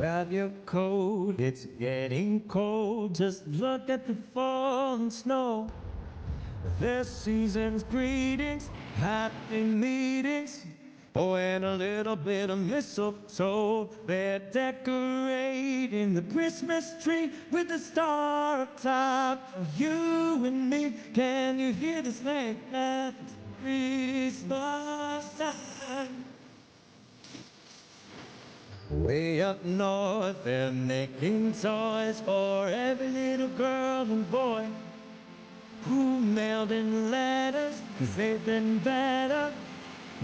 Grab your coat, it's getting cold. Just look at the falling snow. There's season's greetings, happy meetings. Oh, and a little bit of mistletoe. They're decorating the Christmas tree with a star up top for you and me. Can you hear the sleigh at Christmas time? Way up north, they're making toys for every little girl and boy who mailed in letters, 'cause they've been better,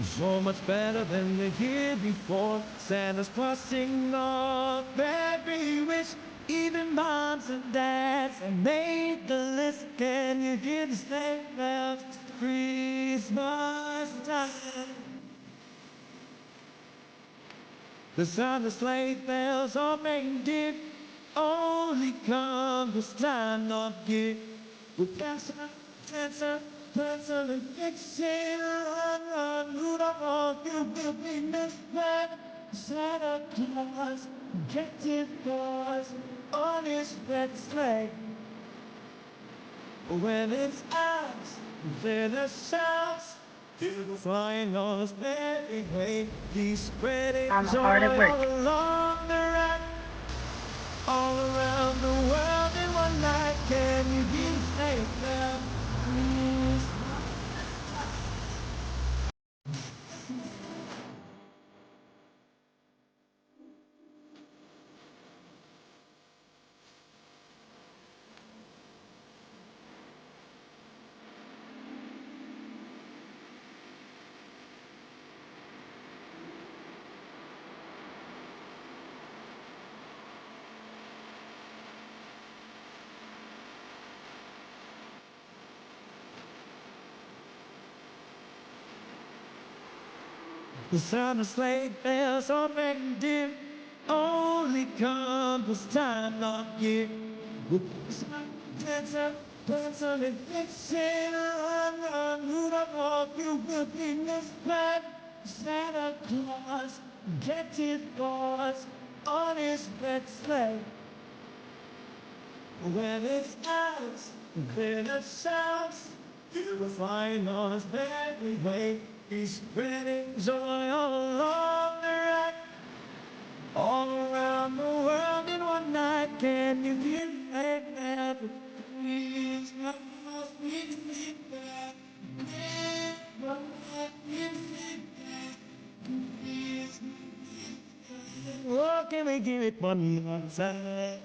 so much better than the year before. Santa's crossing off every wish, even moms and dads have made the list. Can you hear the sleigh bells? Christmas time. The sound of sleigh bells are reindeer only come this time of year. With dancer, and fixing run, Rudolph, you will be missed by Santa Claus, getting boys on his red sleigh. When it's out, then the shouts, flying on his merry way. He's spreading joy all along the ride, all around the world in one night. Can you hear the sleigh bells? The sound of sleigh bells are making dear only come this time of year. With dancer, and fixing run, Rudolph, you will be missed by Santa Claus, getting boys on his red sleigh. When it's out, clear the sounds, you will find on his merry way. He's spreading joy all along the ride, all around the world in one night. Can you hear that? Oh, can we give it one more time?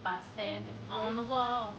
By standing on the wall,